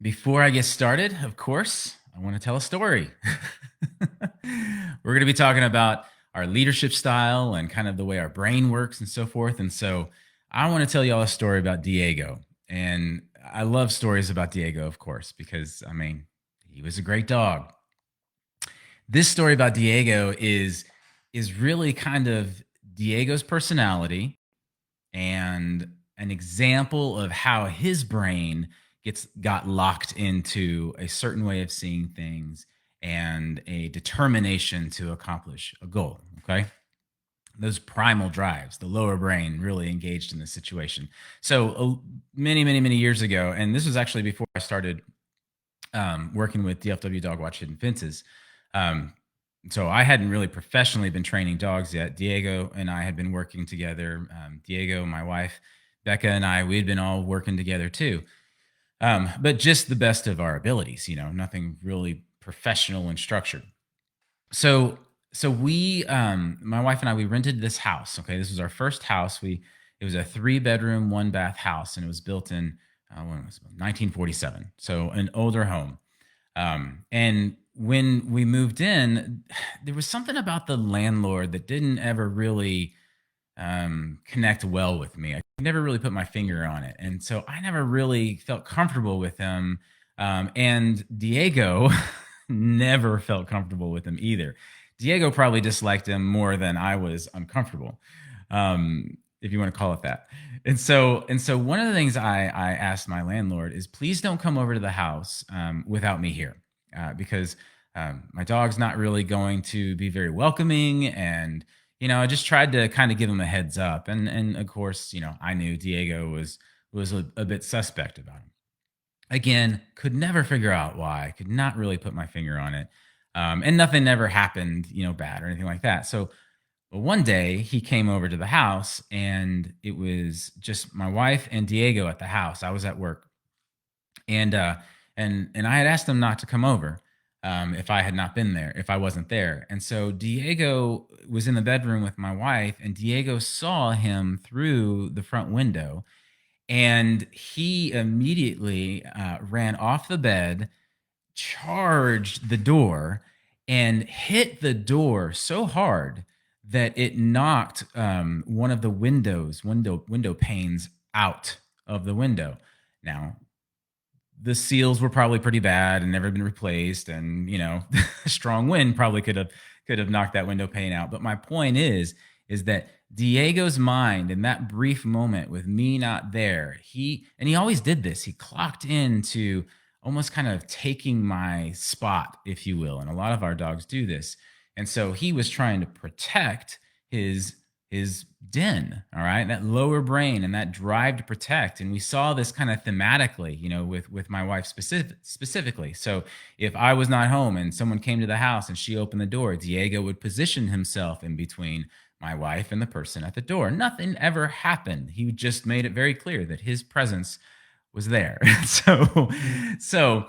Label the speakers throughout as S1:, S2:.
S1: Before I get started, of course, I want to tell a story. We're going to be talking about our leadership style and kind of the way our brain works and so forth. And so I want to tell you all a story about Diego. And I love stories about Diego, of course, because he was a great dog. This story about Diego is really kind of Diego's personality and an example of how his brain got locked into a certain way of seeing things and a determination to accomplish a goal. Okay. Those primal drives, the lower brain really engaged in this situation. So, many years ago, and this was actually before I started working with DFW Dog Watch Hidden Fences. Um, so I hadn't really professionally been training dogs yet. Diego and I had been working together. Diego, my wife, Becca, and I, we had been all working together too. But just the best of our abilities, nothing really professional and structured. So, so my wife and I, we rented this house. Okay, this was our first house. It was a 3-bedroom, 1-bath house, and it was built in when was it? 1947. So an older home. And when we moved in, there was something about the landlord that didn't ever really connect well with me. I never really put my finger on it. And so I never really felt comfortable with him. And Diego never felt comfortable with him either. Diego probably disliked him more than I was uncomfortable, if you want to call it that. And so one of the things I asked my landlord is, please don't come over to the house without me here, because my dog's not really going to be very welcoming. And I just tried to kind of give him a heads up. And of course, I knew Diego was a bit suspect about him. Again, could never figure out why. Could not really put my finger on it. And nothing ever happened, bad or anything like that. So but one day he came over to the house, and it was just my wife and Diego at the house. I was at work, and I had asked him not to come over if I had not been there, if I wasn't there. And so Diego was in the bedroom with my wife, and Diego saw him through the front window, and he immediately ran off the bed, charged the door, and hit the door so hard that it knocked one of the window panes out of the window. Now, the seals were probably pretty bad and never been replaced, and a strong wind probably could have knocked that window pane out. But my point is that Diego's mind, in that brief moment with me not there, he always did this. He clocked into almost kind of taking my spot, if you will. And a lot of our dogs do this. And so he was trying to protect his den, all right, that lower brain and that drive to protect. And we saw this kind of thematically, with my wife specifically. So if I was not home and someone came to the house and she opened the door, Diego would position himself in between my wife and the person at the door. Nothing ever happened. He just made it very clear that his presence was there. So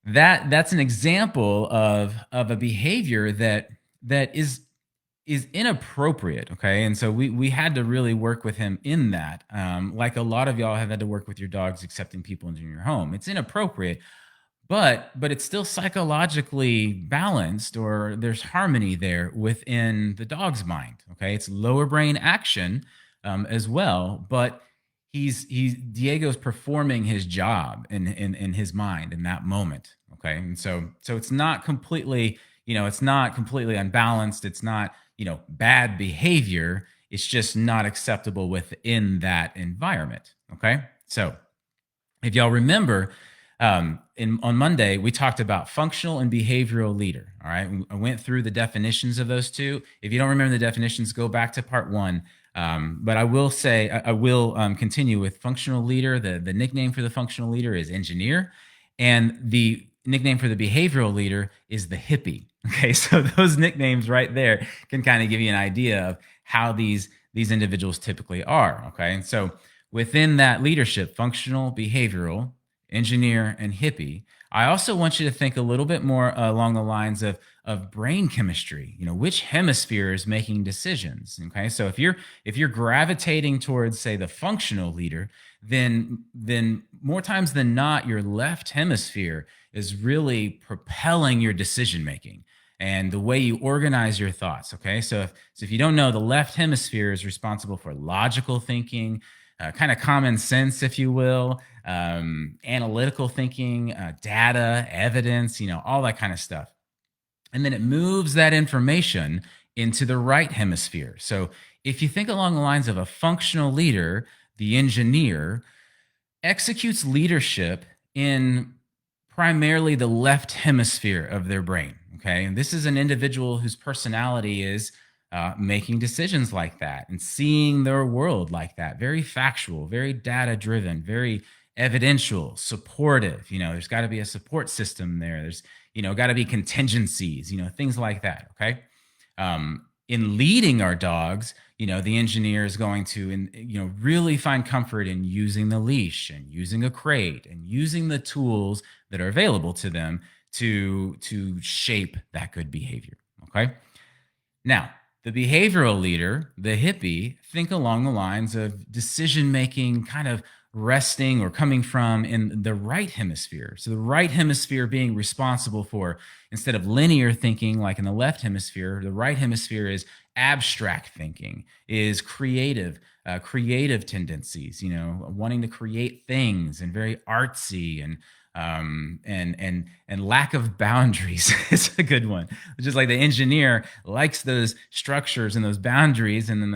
S1: that's an example of a behavior that is inappropriate. Okay. And so we had to really work with him in that. Like a lot of y'all have had to work with your dogs accepting people into your home. It's inappropriate, but it's still psychologically balanced, or there's harmony there within the dog's mind. Okay. It's lower brain action as well, but he's Diego's performing his job in his mind in that moment. Okay. And so it's not completely, it's not completely unbalanced. It's not, bad behavior. It's just not acceptable within that environment. Okay. So if y'all remember, on Monday, we talked about functional and behavioral leader. All right. I went through the definitions of those two. If you don't remember the definitions, go back to part 1. But I will say, I will continue with functional leader. The nickname for the functional leader is engineer, and the nickname for the behavioral leader is the hippie. Okay, so those nicknames right there can kind of give you an idea of how these individuals typically are. Okay, and so within that leadership, functional, behavioral, engineer, and hippie, I also want you to think a little bit more along the lines of brain chemistry. Which hemisphere is making decisions? Okay, so if you're gravitating towards, say, the functional leader, then more times than not, your left hemisphere is really propelling your decision making and the way you organize your thoughts. Okay, so if you don't know, the left hemisphere is responsible for logical thinking, kind of common sense, if you will, analytical thinking, data, evidence, all that kind of stuff. And then it moves that information into the right hemisphere. So if you think along the lines of a functional leader, the engineer executes leadership in primarily the left hemisphere of their brain. Okay. And this is an individual whose personality is making decisions like that and seeing their world like that. Very factual, very data driven, very evidential, supportive. There's got to be a support system there. There's, got to be contingencies, things like that. Okay. In leading our dogs, the engineer is going to, really find comfort in using the leash and using a crate and using the tools that are available to them to shape that good behavior. Okay. Now, the behavioral leader, the hippie, think along the lines of decision making kind of resting or coming from in the right hemisphere. So, the right hemisphere being responsible for, instead of linear thinking like in the left hemisphere, the right hemisphere is abstract thinking, is creative tendencies, wanting to create things and very artsy and lack of boundaries is a good one. Just like the engineer likes those structures and those boundaries, and then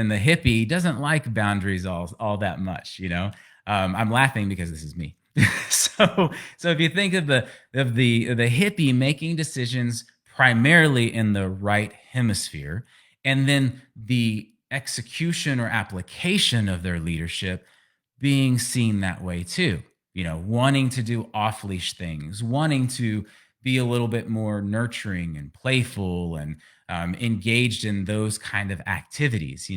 S1: the hippie doesn't like boundaries all that much. I'm laughing because this is me. So if you think of the hippie making decisions primarily in the right hemisphere, and then the execution or application of their leadership being seen that way too, wanting to do off leash things, wanting to be a little bit more nurturing and playful and engaged in those kind of activities,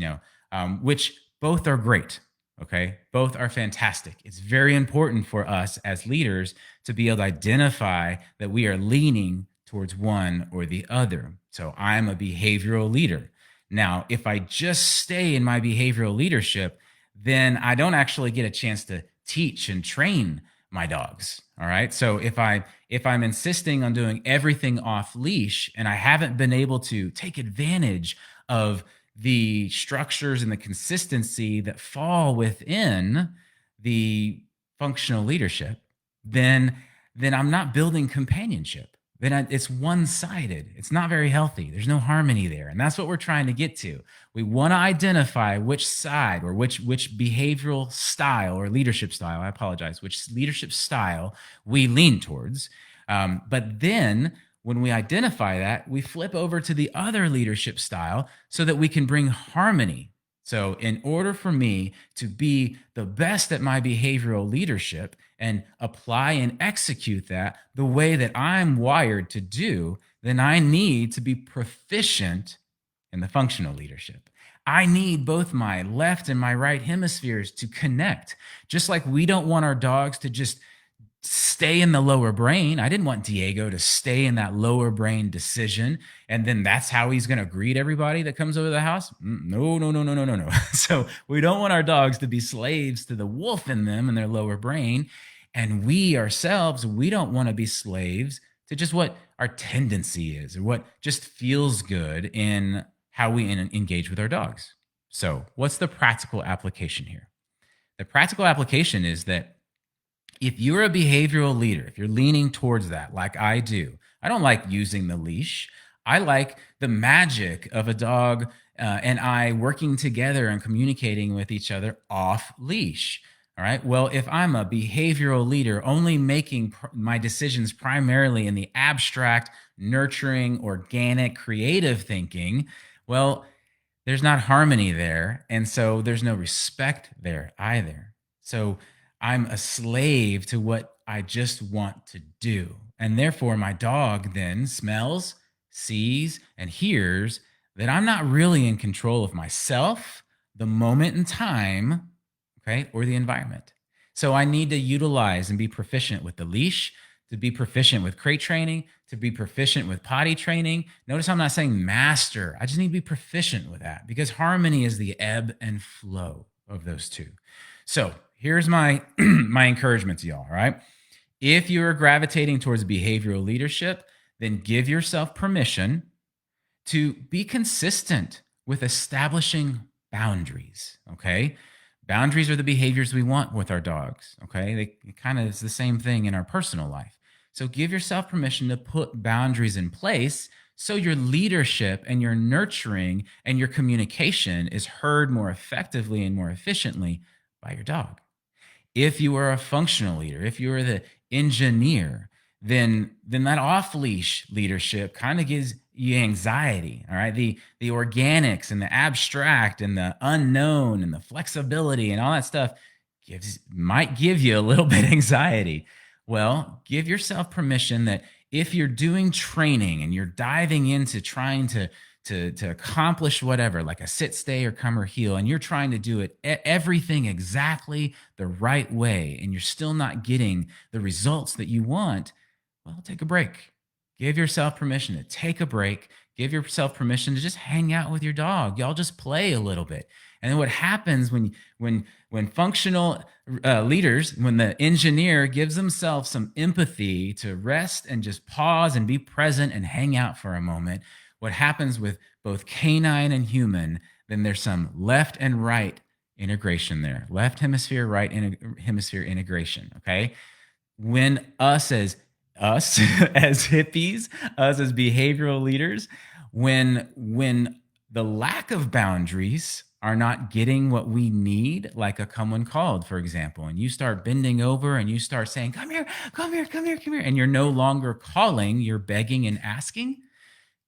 S1: which both are great. Okay. Both are fantastic. It's very important for us as leaders to be able to identify that we are leaning towards one or the other. So I'm a behavioral leader. Now, if I just stay in my behavioral leadership, then I don't actually get a chance to teach and train my dogs. All right. So if I'm insisting on doing everything off leash and I haven't been able to take advantage of the structures and the consistency that fall within the functional leadership, then I'm not building companionship. It's one-sided. It's not very healthy. There's no harmony there, and that's what we're trying to get to. We want to identify which side or which behavioral style or leadership style. I apologize. Which leadership style we lean towards, but then when we identify that, we flip over to the other leadership style so that we can bring harmony. So, in order for me to be the best at my behavioral leadership and apply and execute that the way that I'm wired to do, then I need to be proficient in the functional leadership. I need both my left and my right hemispheres to connect. Just like we don't want our dogs to just stay in the lower brain. I didn't want Diego to stay in that lower brain decision. And then that's how he's going to greet everybody that comes over the house. No, no, no, no, no, no, no. So we don't want our dogs to be slaves to the wolf in them and their lower brain. And we ourselves, we don't want to be slaves to just what our tendency is or what just feels good in how we engage with our dogs. So what's the practical application here? The practical application is that if you're a behavioral leader, if you're leaning towards that, like I do, I don't like using the leash. I like the magic of a dog and I working together and communicating with each other off leash. All right. Well, if I'm a behavioral leader, only making my decisions primarily in the abstract, nurturing, organic, creative thinking, well, there's not harmony there. And so there's no respect there either. So I'm a slave to what I just want to do. And therefore, my dog then smells, sees, and hears that I'm not really in control of myself, the moment in time, okay, or the environment. So I need to utilize and be proficient with the leash, to be proficient with crate training, to be proficient with potty training. Notice I'm not saying master. I just need to be proficient with that because harmony is the ebb and flow of those two. So here's my my encouragement to y'all. All right. If you are gravitating towards behavioral leadership, then give yourself permission to be consistent with establishing boundaries. Okay. Boundaries are the behaviors we want with our dogs. Okay. They kind of is the same thing in our personal life. So give yourself permission to put boundaries in place so your leadership and your nurturing and your communication is heard more effectively and more efficiently by your dog. If you are a functional leader, if you are the engineer, then that off leash leadership kind of gives you anxiety. All right, the organics and the abstract and the unknown and the flexibility and all that stuff might give you a little bit anxiety. Well, give yourself permission that if you're doing training and you're diving into trying to accomplish whatever, like a sit, stay, or come or heel, and you're trying to do it everything exactly the right way, and you're still not getting the results that you want, well, take a break. Give yourself permission to take a break. Give yourself permission to just hang out with your dog. Y'all just play a little bit. And then what happens when functional leaders, when the engineer gives themselves some empathy to rest and just pause and be present and hang out for a moment, what happens with both canine and human, then there's some left and right integration there. Left hemisphere, right hemisphere integration. Okay. When us as hippies, us as behavioral leaders, when the lack of boundaries are not getting what we need, like a come when called, for example, and you start bending over and you start saying, come here, come here, come here, come here, and you're no longer calling, you're begging and asking,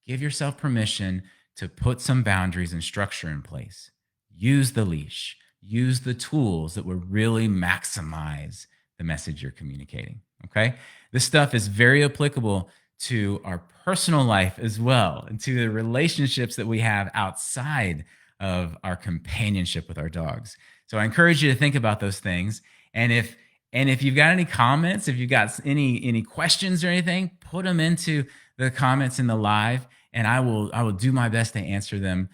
S1: give yourself permission to put some boundaries and structure in place. Use the leash, use the tools that will really maximize the message you're communicating. Okay. This stuff is very applicable to our personal life as well, and to the relationships that we have outside of our companionship with our dogs. So I encourage you to think about those things. And if you've got any comments, if you've got any questions or anything, put them into the comments in the live, and I will do my best to answer them.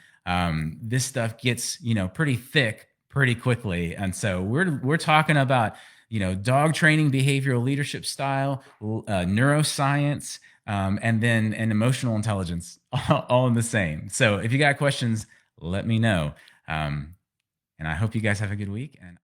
S1: This stuff gets pretty thick pretty quickly, and so we're talking about dog training, behavioral leadership style, neuroscience, and emotional intelligence, all in the same. So if you got questions, let me know. And I hope you guys have a good week. And